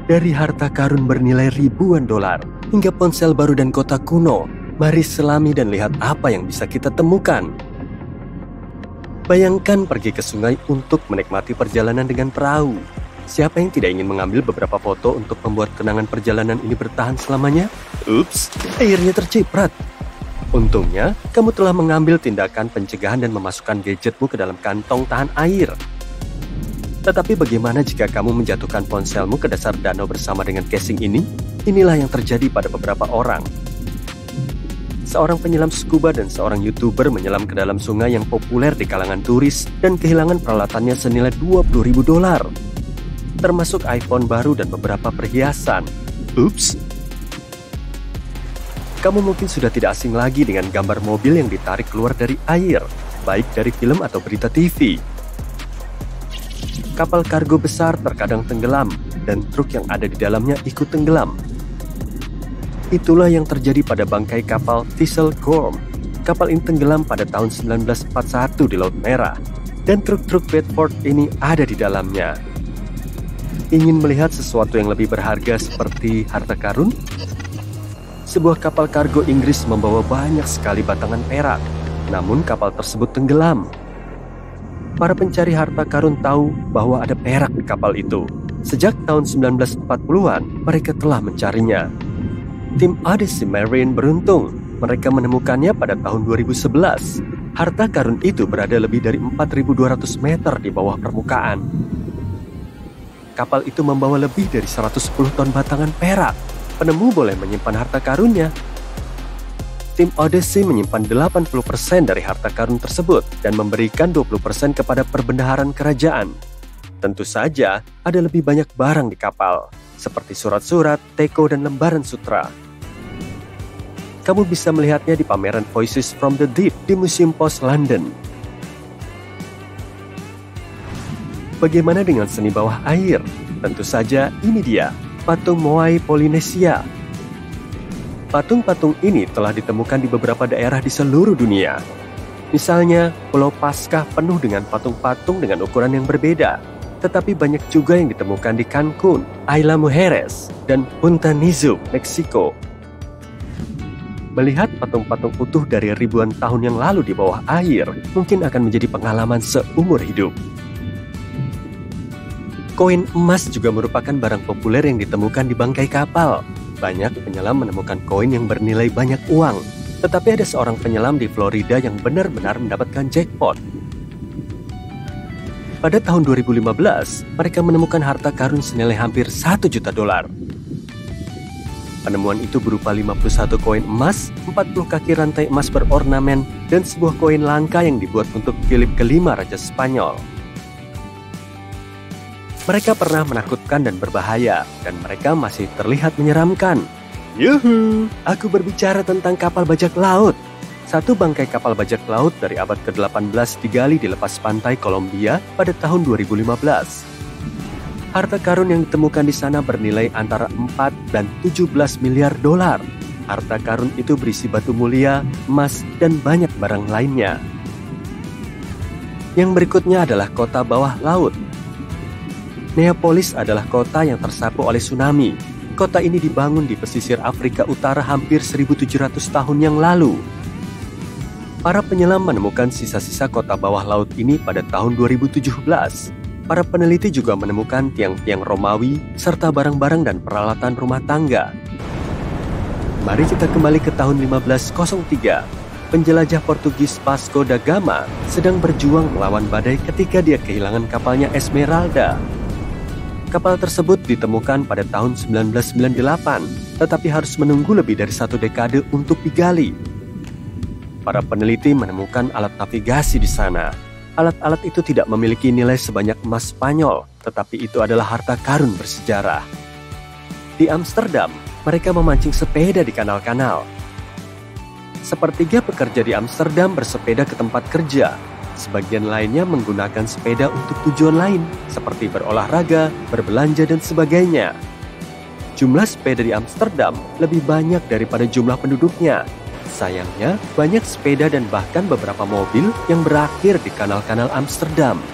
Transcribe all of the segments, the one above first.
Dari harta karun bernilai ribuan dolar hingga ponsel baru dan kota kuno, mari selami dan lihat apa yang bisa kita temukan. Bayangkan pergi ke sungai untuk menikmati perjalanan dengan perahu. Siapa yang tidak ingin mengambil beberapa foto untuk membuat kenangan perjalanan ini bertahan selamanya? Ups, airnya terciprat. Untungnya, kamu telah mengambil tindakan pencegahan dan memasukkan gadgetmu ke dalam kantong tahan air. Tetapi bagaimana jika kamu menjatuhkan ponselmu ke dasar danau bersama dengan casing ini? Inilah yang terjadi pada beberapa orang. Seorang penyelam scuba dan seorang YouTuber menyelam ke dalam sungai yang populer di kalangan turis dan kehilangan peralatannya senilai $20.000, termasuk iPhone baru dan beberapa perhiasan. Ups. Kamu mungkin sudah tidak asing lagi dengan gambar mobil yang ditarik keluar dari air, baik dari film atau berita TV. Kapal kargo besar terkadang tenggelam, dan truk yang ada di dalamnya ikut tenggelam. Itulah yang terjadi pada bangkai kapal Thistle Gorm. Kapal ini tenggelam pada tahun 1941 di Laut Merah, dan truk-truk Bedford ini ada di dalamnya. Ingin melihat sesuatu yang lebih berharga seperti harta karun? Sebuah kapal kargo Inggris membawa banyak sekali batangan perak, namun kapal tersebut tenggelam. Para pencari harta karun tahu bahwa ada perak di kapal itu. Sejak tahun 1940-an, mereka telah mencarinya. Tim Odyssey Marine beruntung. Mereka menemukannya pada tahun 2011. Harta karun itu berada lebih dari 4.200 meter di bawah permukaan. Kapal itu membawa lebih dari 110 ton batangan perak. Penemu boleh menyimpan harta karunnya. Tim Odyssey menyimpan 80% dari harta karun tersebut dan memberikan 20% kepada perbendaharaan kerajaan. Tentu saja, ada lebih banyak barang di kapal, seperti surat-surat, teko, dan lembaran sutra. Kamu bisa melihatnya di pameran Voices from the Deep di Museum Pos London. Bagaimana dengan seni bawah air? Tentu saja, ini dia, patung Moai Polinesia. Patung-patung ini telah ditemukan di beberapa daerah di seluruh dunia. Misalnya, Pulau Paskah penuh dengan patung-patung dengan ukuran yang berbeda. Tetapi banyak juga yang ditemukan di Cancun, Isla Mujeres, dan Punta Nizu, Meksiko. Melihat patung-patung utuh dari ribuan tahun yang lalu di bawah air, mungkin akan menjadi pengalaman seumur hidup. Koin emas juga merupakan barang populer yang ditemukan di bangkai kapal. Banyak penyelam menemukan koin yang bernilai banyak uang, tetapi ada seorang penyelam di Florida yang benar-benar mendapatkan jackpot. Pada tahun 2015, mereka menemukan harta karun senilai hampir $1 juta. Penemuan itu berupa 51 koin emas, 40 kaki rantai emas berornamen, dan sebuah koin langka yang dibuat untuk Philip V, Raja Spanyol. Mereka pernah menakutkan dan berbahaya, dan mereka masih terlihat menyeramkan. Yuhu, aku berbicara tentang kapal bajak laut. Satu bangkai kapal bajak laut dari abad ke-18 digali di lepas pantai Kolombia pada tahun 2015. Harta karun yang ditemukan di sana bernilai antara 4 dan 17 miliar dolar. Harta karun itu berisi batu mulia, emas, dan banyak barang lainnya. Yang berikutnya adalah kota bawah laut. Neapolis adalah kota yang tersapu oleh tsunami. Kota ini dibangun di pesisir Afrika Utara hampir 1.700 tahun yang lalu. Para penyelam menemukan sisa-sisa kota bawah laut ini pada tahun 2017. Para peneliti juga menemukan tiang-tiang Romawi serta barang-barang dan peralatan rumah tangga. Mari kita kembali ke tahun 1503. Penjelajah Portugis Vasco da Gama sedang berjuang melawan badai ketika dia kehilangan kapalnya Esmeralda. Kapal tersebut ditemukan pada tahun 1998, tetapi harus menunggu lebih dari 1 dekade untuk digali. Para peneliti menemukan alat navigasi di sana. Alat-alat itu tidak memiliki nilai sebanyak emas Spanyol, tetapi itu adalah harta karun bersejarah. Di Amsterdam, mereka memancing sepeda di kanal-kanal. Sepertiga pekerja di Amsterdam bersepeda ke tempat kerja. Sebagian lainnya menggunakan sepeda untuk tujuan lain, seperti berolahraga, berbelanja, dan sebagainya. Jumlah sepeda di Amsterdam lebih banyak daripada jumlah penduduknya. Sayangnya, banyak sepeda dan bahkan beberapa mobil yang berakhir di kanal-kanal Amsterdam.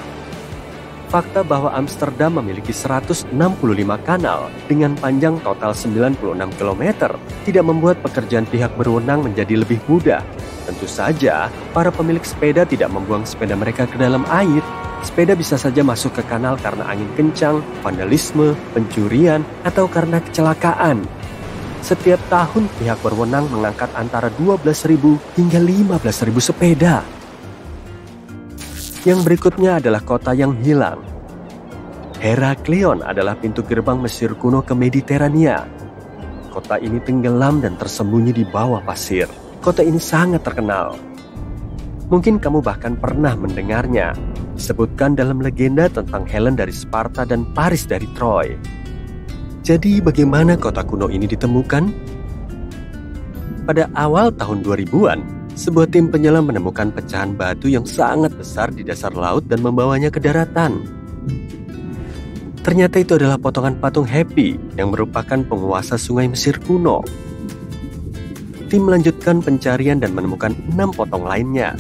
Fakta bahwa Amsterdam memiliki 165 kanal dengan panjang total 96 km tidak membuat pekerjaan pihak berwenang menjadi lebih mudah. Tentu saja, para pemilik sepeda tidak membuang sepeda mereka ke dalam air. Sepeda bisa saja masuk ke kanal karena angin kencang, vandalisme, pencurian, atau karena kecelakaan. Setiap tahun pihak berwenang mengangkat antara 12.000 hingga 15.000 sepeda. Yang berikutnya adalah kota yang hilang. Heraklion adalah pintu gerbang Mesir kuno ke Mediterania. Kota ini tenggelam dan tersembunyi di bawah pasir. Kota ini sangat terkenal. Mungkin kamu bahkan pernah mendengarnya. Disebutkan dalam legenda tentang Helen dari Sparta dan Paris dari Troy. Jadi bagaimana kota kuno ini ditemukan? Pada awal tahun 2000-an, sebuah tim penyelam menemukan pecahan batu yang sangat besar di dasar laut dan membawanya ke daratan. Ternyata itu adalah potongan patung Happy yang merupakan penguasa sungai Mesir kuno. Tim melanjutkan pencarian dan menemukan 6 potong lainnya.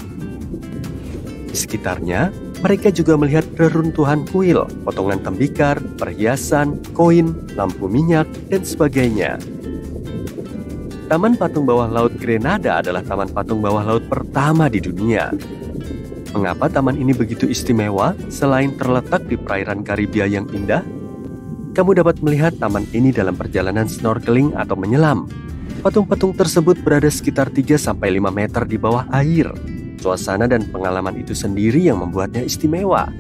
Di sekitarnya, mereka juga melihat reruntuhan kuil, potongan tembikar, perhiasan, koin, lampu minyak, dan sebagainya. Taman Patung Bawah Laut Grenada adalah taman patung bawah laut pertama di dunia. Mengapa taman ini begitu istimewa selain terletak di perairan Karibia yang indah? Kamu dapat melihat taman ini dalam perjalanan snorkeling atau menyelam. Patung-patung tersebut berada sekitar 3-5 meter di bawah air. Suasana dan pengalaman itu sendiri yang membuatnya istimewa.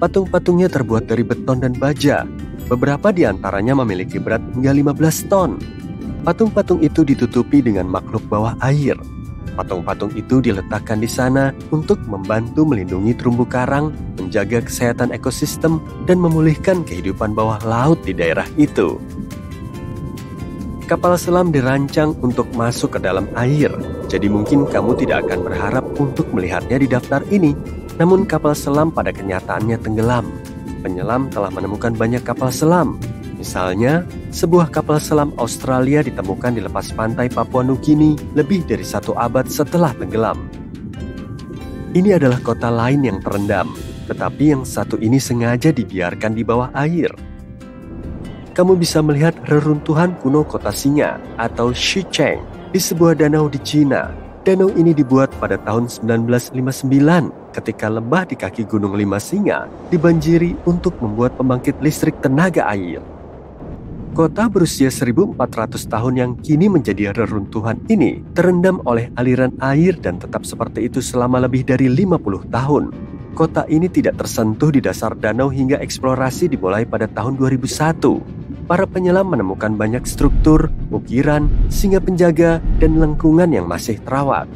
Patung-patungnya terbuat dari beton dan baja. Beberapa di antaranya memiliki berat hingga 15 ton. Patung-patung itu ditutupi dengan makhluk bawah air. Patung-patung itu diletakkan di sana untuk membantu melindungi terumbu karang, menjaga kesehatan ekosistem, dan memulihkan kehidupan bawah laut di daerah itu. Kapal selam dirancang untuk masuk ke dalam air, jadi mungkin kamu tidak akan berharap untuk melihatnya di daftar ini. Namun kapal selam pada kenyataannya tenggelam. Penyelam telah menemukan banyak kapal selam. Misalnya, sebuah kapal selam Australia ditemukan di lepas pantai Papua Nugini lebih dari 1 abad setelah tenggelam. Ini adalah kota lain yang terendam, tetapi yang satu ini sengaja dibiarkan di bawah air. Kamu bisa melihat reruntuhan kuno kota singa atau Xicheng di sebuah danau di Cina. Danau ini dibuat pada tahun 1959 ketika lembah di kaki Gunung Lima Singa dibanjiri untuk membuat pembangkit listrik tenaga air. Kota berusia 1400 tahun yang kini menjadi reruntuhan ini terendam oleh aliran air dan tetap seperti itu selama lebih dari 50 tahun. Kota ini tidak tersentuh di dasar danau hingga eksplorasi dimulai pada tahun 2001. Para penyelam menemukan banyak struktur, ukiran, singa penjaga, dan lengkungan yang masih terawat.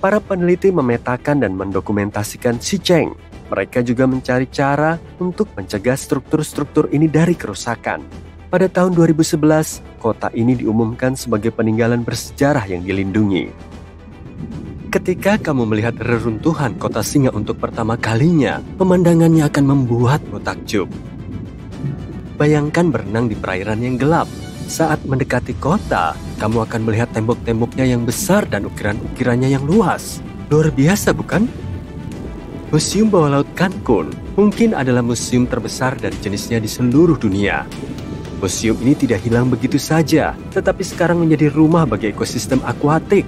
Para peneliti memetakan dan mendokumentasikan Xicheng. Mereka juga mencari cara untuk mencegah struktur-struktur ini dari kerusakan. Pada tahun 2011, kota ini diumumkan sebagai peninggalan bersejarah yang dilindungi. Ketika kamu melihat reruntuhan kota singa untuk pertama kalinya, pemandangannya akan membuatmu takjub. Bayangkan berenang di perairan yang gelap. Saat mendekati kota, kamu akan melihat tembok-temboknya yang besar dan ukiran-ukirannya yang luas. Luar biasa, bukan? Museum Bawah Laut Cancun mungkin adalah museum terbesar dan jenisnya di seluruh dunia. Museum ini tidak hilang begitu saja, tetapi sekarang menjadi rumah bagi ekosistem akuatik.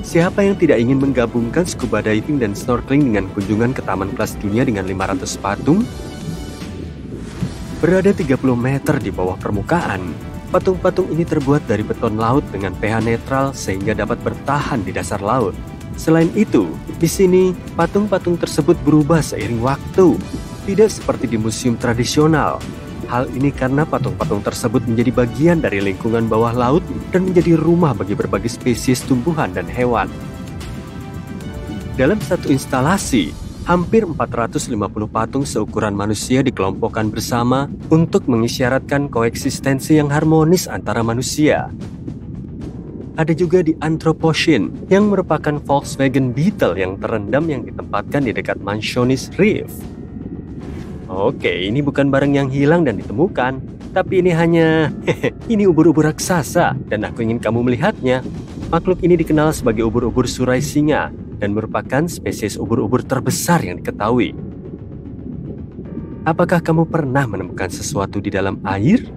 Siapa yang tidak ingin menggabungkan scuba diving dan snorkeling dengan kunjungan ke taman kelas dunia dengan 500 patung? Berada 30 meter di bawah permukaan, patung-patung ini terbuat dari beton laut dengan pH netral sehingga dapat bertahan di dasar laut. Selain itu, di sini patung-patung tersebut berubah seiring waktu, tidak seperti di museum tradisional. Hal ini karena patung-patung tersebut menjadi bagian dari lingkungan bawah laut dan menjadi rumah bagi berbagai spesies tumbuhan dan hewan. Dalam satu instalasi, hampir 450 patung seukuran manusia dikelompokkan bersama untuk mengisyaratkan koeksistensi yang harmonis antara manusia. Ada juga di Anthropocene yang merupakan Volkswagen Beetle yang terendam yang ditempatkan di dekat Mansionis Reef. Oke, ini bukan barang yang hilang dan ditemukan, tapi ini hanya ini ubur-ubur raksasa dan aku ingin kamu melihatnya. Makhluk ini dikenal sebagai ubur-ubur surai singa dan merupakan spesies ubur-ubur terbesar yang diketahui. Apakah kamu pernah menemukan sesuatu di dalam air?